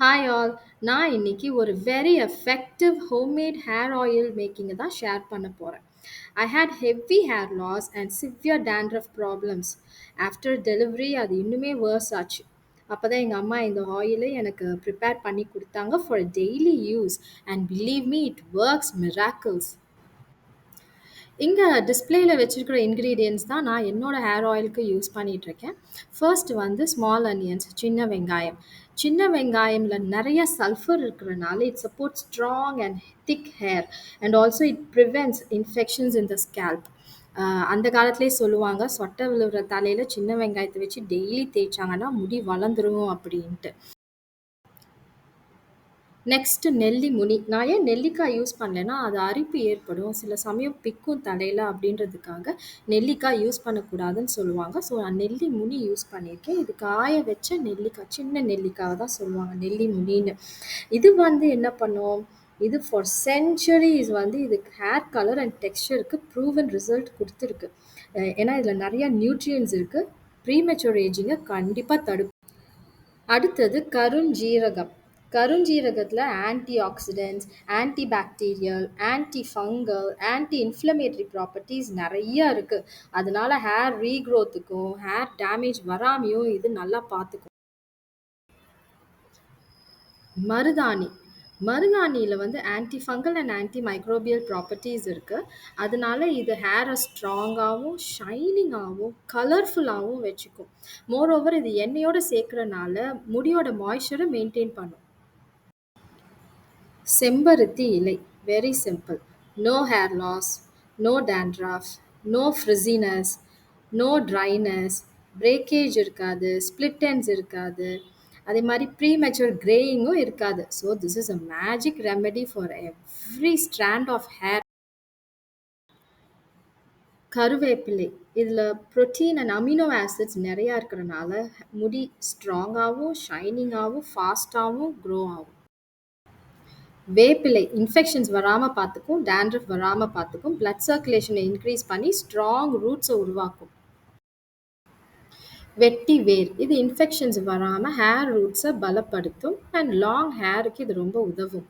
Hi all. நான் இன்னைக்கு ஒரு very effective homemade hair oil மேக்கிங்கை தான் ஷேர் பண்ண போகிறேன். I had heavy hair loss and severe dandruff problems. After delivery அது இன்னுமே வேர்ஸ் ஆச்சு. அப்போ தான் எங்கள் அம்மா இந்த ஆயிலை எனக்கு ப்ரிப்பேர் பண்ணி கொடுத்தாங்க for daily use. And believe me it works miracles. இங்கே டிஸ்ப்ளேல வச்சிருக்கிற இன்க்ரீடியன்ட்ஸ் தான் நான் என்னோட ஹேர் ஆயிலுக்கு யூஸ் பண்ணிட்டு இருக்கேன். ஃபர்ஸ்ட் வந்து ஸ்மால் அனியன்ஸ், சின்ன வெங்காயம். சின்ன வெங்காயம்ல நிறைய சல்ஃபர் இருக்கிறனால it support strong and thick hair and also it prevents infections in the scalp. அந்த காலத்திலே சொல்லுவாங்க சொட்டை விழுகிற தலையில் சின்ன வெங்காயத்தை வச்சு டெய்லி தேய்ச்சாங்கன்னா முடி வளர்ந்துரும் அப்படின்ட்டு. நெக்ஸ்ட்டு நெல்லி முனி. நான் ஏன் நெல்லிக்காய் யூஸ் பண்ணலேன்னா, அது அரிப்பு ஏற்படும். சில சமயம் பிக்கும் தலையில அப்படின்றதுக்காக நெல்லிக்காய் யூஸ் பண்ணக்கூடாதுன்னு சொல்லுவாங்க. ஸோ நான் நெல்லி முனி யூஸ் பண்ணியிருக்கேன். இது காய வச்ச நெல்லிக்காய். சின்ன நெல்லிக்காவ தான் சொல்லுவாங்க நெல்லி முனின்னு. இது வந்து என்ன பண்ணும்? இது ஃபார் சென்ச்சுரீஸ் வந்து இது ஹேர் கலர் அண்ட் டெக்ஸ்சருக்கு ப்ரூவன் ரிசல்ட் குடுத்துருக்கு. ஏன்னா இதில நெறைய நியூட்ரியன்ட்ஸ் இருக்கு. ப்ரீமெச்சூர் ஏஜிங்க கண்டிப்பா தடுக்கும். அடுத்தது கருஞ்சீரகம். கருஞ்சீரகத்துல anti oxidants, anti bacterial, anti fungal, anti inflammatory properties நெறைய இருக்கு. அதனால ஹேர் ரீக்ரோத்துக்கும், ஹேர் டேமேஜ் வராமயும் இது நல்லா பார்த்துக்கும். மருதாணி. மருதாணியில வந்து anti fungal and anti microbial properties இருக்கு. அதனால இது ஹேரை ஸ்ட்ராங்காவும், ஷைனிங்காவும், கலர்ஃபுல்லாவும் வச்சுக்கும். மோரோவர் இது எண்ணெயோட சேர்க்கறனால முடியோட மாய்ஸ்சரை மெயின்டெயின் பண்ணும். செம்பருத்தி இலை. Very simple. No hair loss, no dandruff, no frizziness, no dryness, breakage இருக்காது, ஸ்ப்ளிட் எண்ட்ஸ் இருக்காது. அதே மாதிரி ப்ரீமெச்சூர் கிரேயிங்கும் இருக்காது. So this is a magic remedy for every strand of hair. கருவேப்பிலை. இதில் புரோட்டீன் அண்ட் அமினோ ஆசிட்ஸ் நிறையா இருக்கிறனால முடி ஸ்ட்ராங்காகவும் ஷைனிங்காகவும் ஃபாஸ்ட்டாகவும் க்ரோ ஆகும். வேப்பிலை இன்ஃபெக்ஷன்ஸ் வராம பார்த்துக்கும், dandruff வராம பார்த்துக்கும், பிளட் சர்க்குலேஷனை இன்க்ரீஸ் பண்ணி ஸ்ட்ராங் ரூட்ஸை உருவாக்கும். வெட்டி வேர். இது இன்ஃபெக்ஷன்ஸ் வராம ஹேர் ரூட்ஸை பலப்படுத்தும் அண்ட் லாங் ஹேருக்கு இது ரொம்ப உதவும்.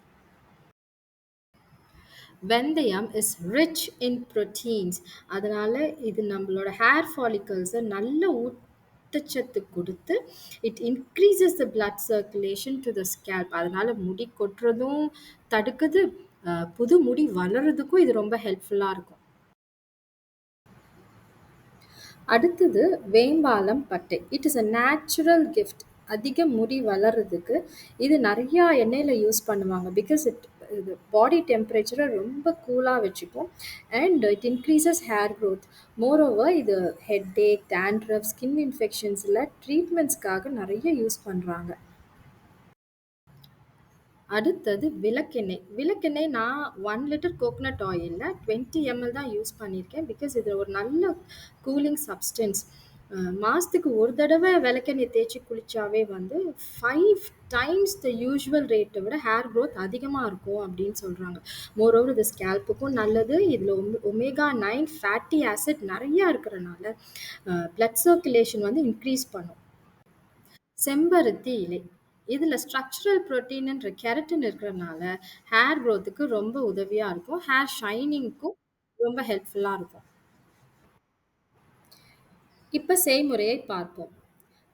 வெந்தயம் இஸ் ரிச் இன் புரோட்டீன்ஸ். அதனால இது நம்மளோட ஹேர் ஃபாலிகல்ஸை நல்ல ஊட்டச்சத்து கொடுத்து it increases the blood circulation to the scalp. அதனால முடி கொட்டுறதும் தடுக்குது. புது முடி வளர்றதுக்கும் இது ரொம்ப ஹெல்ப்ஃபுல்லாக இருக்கும். அடுத்தது வேம்பாலம் பட்டை. It is a natural gift. அதிக முடி வளர்றதுக்கு இது நிறையா எண்ணெயில் யூஸ் பண்ணுவாங்க. பிகாஸ் இது பாடி டெம்பரேச்சரை ரொம்ப கூலாக வச்சுக்கும் and it increases hair growth. Moreover இது ஹெட்டேக், dandruff, ஸ்கின் இன்ஃபெக்ஷன்ஸில் ட்ரீட்மெண்ட்ஸ்க்காக நிறைய யூஸ் பண்ணுறாங்க. அடுத்தது விளக்கெண்ணெய். விளக்கெண்ணெய் நான் 1 லிட்டர் கோகனட் ஆயில்ல 20 ml தான் யூஸ் பண்ணியிருக்கேன். பிகாஸ் இது ஒரு நல்ல கூலிங் சப்ஸ்டன்ஸ். மாசத்துக்கு ஒரு தடவை விளக்கெண்ணெய் தேய்ச்சி குளிச்சாவே வந்து 5 டைம்ஸ் த யூசுவல் ரேட்டை விட ஹேர் க்ரோத் அதிகமாக இருக்கும் அப்படின்னு சொல்கிறாங்க. மோரோவர் இது ஸ்கேல்ப்புக்கும் நல்லது. இதில் ஒமேகா 9 ஃபேட்டி ஆசிட் நிறையா இருக்கிறனால பிளட் சர்க்குலேஷன் வந்து இன்க்ரீஸ் பண்ணும். செம்பருத்தி இலை. இதில் ஸ்ட்ரக்சரல் புரோட்டீன்ன்ற கெரட்டின் இருக்கிறனால ஹேர் க்ரோத்துக்கு ரொம்ப உதவியாக இருக்கும். ஹேர் ஷைனிங்க்கும் ரொம்ப ஹெல்ப்ஃபுல்லாக இருக்கும். இப்போ செய்முறையை பார்ப்போம்.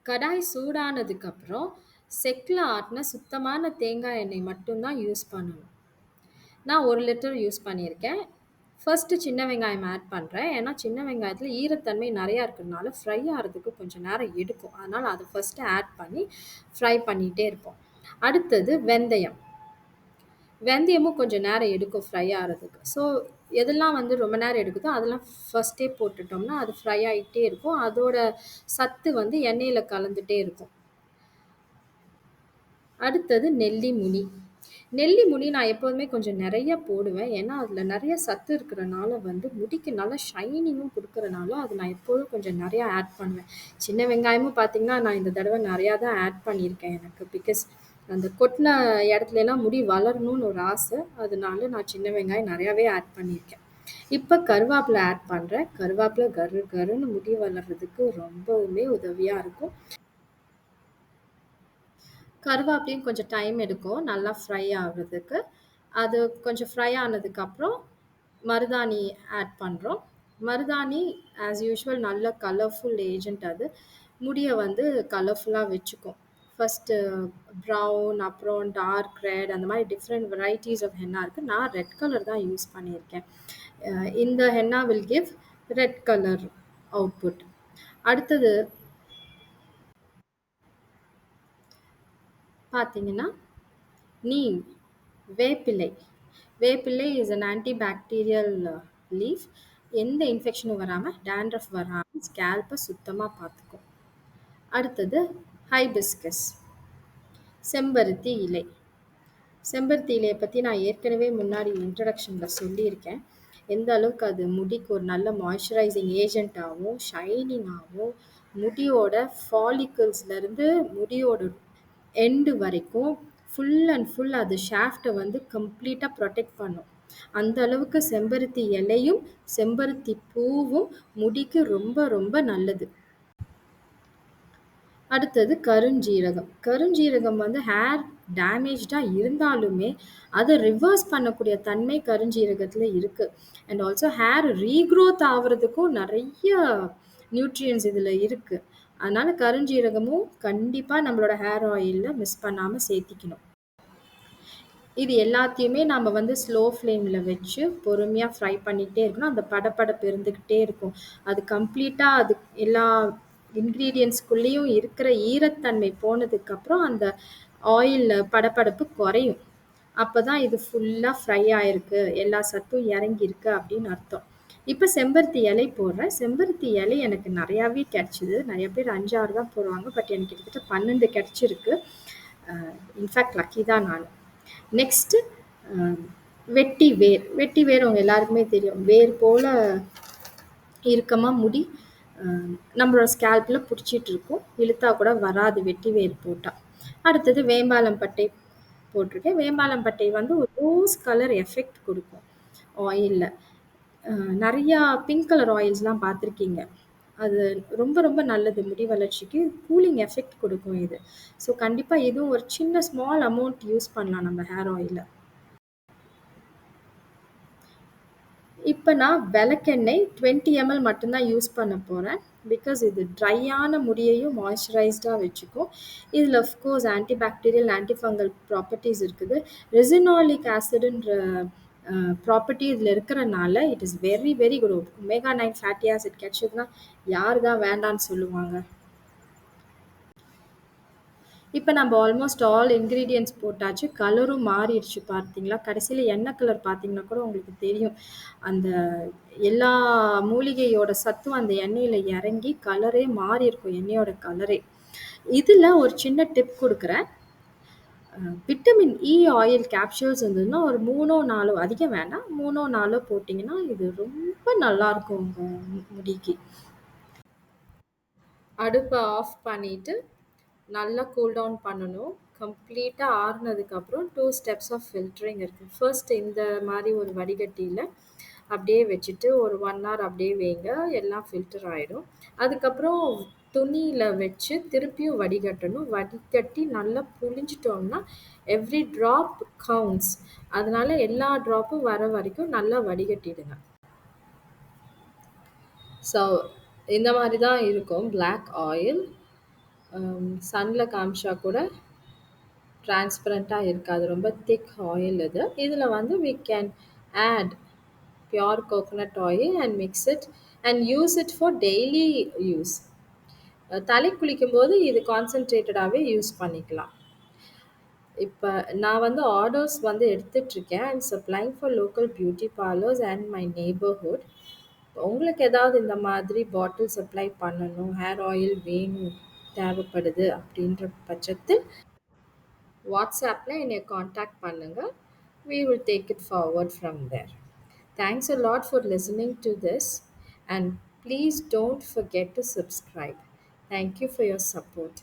கடாய் சூடானதுக்கப்புறம் செக்கில் ஆட்டின சுத்தமான தேங்காய் எண்ணெய் மட்டும்தான் யூஸ் பண்ணணும். நான் 1 லிட்டர் யூஸ் பண்ணியிருக்கேன். ஃபர்ஸ்ட்டு சின்ன வெங்காயம் ஆட் பண்ணுறேன். ஏன்னா சின்ன வெங்காயத்தில ஈரத்தன்மை நிறையா இருக்கிறதுனால ஃப்ரை ஆகிறதுக்கு கொஞ்சம் நேரம் எடுக்கும். அதனால் அதை ஃபர்ஸ்ட்டு ஆட் பண்ணி ஃப்ரை பண்ணிகிட்டே இருப்போம். அடுத்தது வெந்தயம். வெந்தயமும் கொஞ்சம் நேரம் எடுக்கும் ஃப்ரை ஆகிறதுக்கு. ஸோ எதெல்லாம் வந்து ரொம்ப நேரம் எடுக்குதோ அதெல்லாம் ஃபர்ஸ்ட்டே போட்டுட்டோம்னா அது ஃப்ரை ஆகிட்டே இருக்கும். அதோட சத்து வந்து எண்ணெயில் கலந்துட்டே இருக்கும். அடுத்தது நெல்லி முனி. நெல்லி முனி நான் எப்போதுமே கொஞ்சம் நிறைய போடுவேன். ஏன்னா அதில் நிறைய சத்து இருக்கிறனால வந்து முடிக்கு நல்லா ஷைனிங்கும் கொடுக்கறனால அது நான் எப்போதும் கொஞ்சம் நிறையா ஆட் பண்ணுவேன். சின்ன வெங்காயமும் பார்த்தீங்கன்னா நான் இந்த தடவை நிறையா தான் ஆட் பண்ணியிருக்கேன் எனக்கு. பிகாஸ் அந்த கொட்டின இடத்துலலாம் முடி வளரணும்னு ஒரு ஆசை. அதனால நான் சின்ன வெங்காயம் நிறையாவே ஆட் பண்ணியிருக்கேன். இப்போ கருவேப்பிலை ஆட் பண்ணுறேன். கருவேப்பிலை கரு கருன்னு முடி வளர்றதுக்கு ரொம்பவுமே உதவியாக இருக்கும். கருவேப்பிலையும் கொஞ்சம் டைம் எடுக்கும் நல்லா ஃப்ரை ஆகுறதுக்கு. அது கொஞ்சம் ஃப்ரை ஆனதுக்கப்புறம் மருதாணி ஆட் பண்றோம். மருதாணி ஆஸ் யூசுவல் நல்ல கலர்ஃபுல் ஏஜென்ட் அது. முடிய வந்து கலர்ஃபுல்லா வச்சுக்கும். ஃபர்ஸ்ட்டு ப்ரவுன், அப்புறம் டார்க் ரெட் அந்த மாரி டிஃப்ரெண்ட் வெரைட்டீஸ் ஆஃப் ஹென்னா இருக்கு. நான் ரெட் கலர் தான் யூஸ் பண்ணியிருக்கேன். இந்த henna will give red colour output. அடுத்தது பார்த்தீங்கன்னா, நீம், வேப்பிலை. வேப்பிலை இஸ் an antibacterial லீஃப். எந்த இன்ஃபெக்ஷனும் வராம, டாண்ட்ரஃப் வராம ஸ்கேல்ப்ப சுத்தமா பார்த்துக்கும். அடுத்தது ஹைபிஸ்கஸ், செம்பருத்தி இலை. செம்பருத்தி இலைய பத்தி நான் ஏற்கனவே முன்னாடி இன்ட்ரோடக்ஷன்ல சொல்லியிருக்கேன். எந்த அளவுக்கு அது முடிக்கு ஒரு நல்ல மாய்ஸ்சரைசிங் ஏஜென்ட்டாவும், ஷைனிங்காவும், முடியோட ஃபாலிகல்ஸ்லேருந்து முடியோட எண்டு வரைக்கும் ஃபுல் அண்ட் ஃபுல் அது ஷாஃப்ட்ட வந்து கம்ப்ளீட்டா ப்ரொடெக்ட் பண்ணும். அந்த அளவுக்கு செம்பருத்தி இலையும், செம்பருத்தி பூவும் முடிக்கு ரொம்ப ரொம்ப நல்லது. அடுத்தது கருஞ்சீரகம். கருஞ்சீரகம் வந்து ஹேர் டேமேஜ்டா இருந்தாலுமே, அத ரிவர்ஸ் பண்ணக்கூடிய தன்மை கருஞ்சீரகத்தில இருக்கு. அண்ட் ஆல்சோ ஹேர் ரீக்ரோத் ஆவறதுக்கும் நெறைய நியூட்ரியன்ட்ஸ் இதுல இருக்கு. அதனால கருஞ்சீரகமும் கண்டிப்பா நம்மளோட ஹேர் ஆயில்ல மிஸ் பண்ணாம சேர்த்திக்கணும். இது எல்லாத்தையுமே நாம வந்து ஸ்லோ ஃப்ளேம்ல வச்சு பொறுமையா ஃப்ரை பண்ணிட்டே இருக்கணும். அந்த படபடப்பு இருந்துகிட்டே இருக்கும். அது கம்ப்ளீட்டா அது எல்லா இன்கிரீடியன்ட்ஸ்குள்ளேயும் இருக்கிற ஈரத்தன்மை போனதுக்கப்புறம் அந்த ஆயில்ல படபடப்பு குறையும். அப்பதான் இது ஃபுல்லா ஃப்ரை ஆயிருக்கு. எல்லா சத்தும் இறங்கியிருக்கு அப்படின்னு அர்த்தம். இப்ப செம்பருத்தி இலை போடுறேன். செம்பருத்தி இலை எனக்கு நெறையாவே கிடைச்சது. நெறைய பேர் 5, 6 தான் போடுவாங்க. பட் எனக்கு கிட்டத்தட்ட 12 கிடைச்சிருக்கு. அ இன்ஃபாக்ட் லக்கி தான் நானு. நெக்ஸ்ட்டு அ வெட்டி வேர். வெட்டி வேர் உங்க எல்லாருக்குமே தெரியும். வேர் போல இறுக்கமா முடி நம்மளோட ஸ்கேல்ப்ல புடிச்சிட்டு இருக்கும். இழுத்தா கூட வராது வெட்டி வேர் போட்டா. அடுத்தது வேம்பாலம் பட்டை போட்டிருக்கேன். வேம்பாலம் பட்டை வந்து ஒரு ரோஸ் கலர் எஃபெக்ட் குடுக்கும் ஆயில்ல. நெறையா பிங்க் கலர் ஆயில்ஸ்லாம் பார்த்துருக்கீங்க. அது ரொம்ப ரொம்ப நல்லது முடி வளர்ச்சிக்கு. கூலிங் எஃபெக்ட் குடுக்கும் இது. ஸோ கண்டிப்பா இதுவும் ஒரு சின்ன ஸ்மால் அமௌண்ட் யூஸ் பண்ணலாம் நம்ம ஹேர் ஆயில்ல. இப்ப நான் விளக்கெண்ணெய் 20 ml மட்டும் தான் யூஸ் பண்ண போறேன். பிகாஸ் இது ட்ரையான முடியையும் மாய்ஸ்சரைஸ்டா வச்சுக்கும். இதுல of course anti bacterial, anti fungal properties இருக்குது. ரெசினாலிக் ஆசிட்ன்ற ப்ராப்பர்ட்டி இதுல இருக்கிறனால it is very very good. Omega 9 fatty acid கிடைச்சதுன்னா யாரு தான் வேண்டான்னு சொல்லுவாங்க? இப்ப நம்ம ஆல்மோஸ்ட் ஆல் இன்கிரீடியன்ட்ஸ் போட்டாச்சு. கலரும் மாறிடுச்சு பார்த்தீங்களா? கடைசியில எண்ணெய் கலர் பார்த்தீங்கன்னா கூட உங்களுக்கு தெரியும். அந்த எல்லா மூலிகையோட சத்தும் அந்த எண்ணெயில இறங்கி கலரே மாறியிருக்கும். எண்ணெயோட கலரே. இதுல ஒரு சின்ன டிப் குடுக்குறேன். விட்டமின் இ ஆயில் கேப்சூல்ஸ் இருந்ததுன்னா ஒரு 3ஓ 4ஓ அதிகம் வேண்டாம். 3ஓ 4ஓ போட்டீங்கன்னா, இது ரொம்ப நல்லாருக்கும் உங்க முடிக்கு. அடுப்ப ஆஃப் பண்ணிட்டு, நல்லா கூல் டவுன் பண்ணணும். கம்ப்ளீட்டா ஆறுனதுக்கப்புறம் 2 ஸ்டெப்ஸ் ஆஃப் ஃபில்டரிங் இருக்கு. ஃபர்ஸ்ட் இந்த மாரி ஒரு வடிகட்டியில அப்படியே வச்சுட்டு ஒரு 1 ஹவர் அப்படியே வைங்க. எல்லாம் ஃபில்டர் ஆயிடும். அதுக்கப்புறம் துணியில வச்சு திருப்பியும் வடிகட்டணும். வடிகட்டி நல்லா புழிஞ்சிட்டோம்னா, எவ்ரி ட்ராப் கவுண்ட்ஸ். அதனால எல்லா ட்ராப்பும் வர வரைக்கும் நல்லா வடிகட்டிடுங்க. ஸோ இந்த மாரி தான் இருக்கும் பிளாக் ஆயில். சன்ல காமிச்சா கூட டிரான்ஸ்பரண்டா இருக்காது. ரொம்ப திக் ஆயில் இது. இதுல வந்து we can add pure coconut oil and mix it and use it for daily use. தலை குளிக்கும்போது இது கான்சன்ட்ரேட்டடாவே யூஸ் பண்ணிக்கலாம். இப்ப நான் வந்து ஆர்டர்ஸ் வந்து எடுத்துட்டுருக்கேன். I am supplying for local beauty parlours and my neighbourhood. உங்களுக்கு ஏதாவது இந்த மாதிரி பாட்டில் சப்ளை பண்ணணும், ஹேர் ஆயில் வேணும், தேவைப்படுது அப்படின்ற பட்சத்தில் வாட்ஸ்ஆப்ல என்னைய கான்டாக்ட் பண்ணுங்க. We will take it forward from there. Thanks a lot for listening to this and please don't forget to subscribe. Thank you for your support.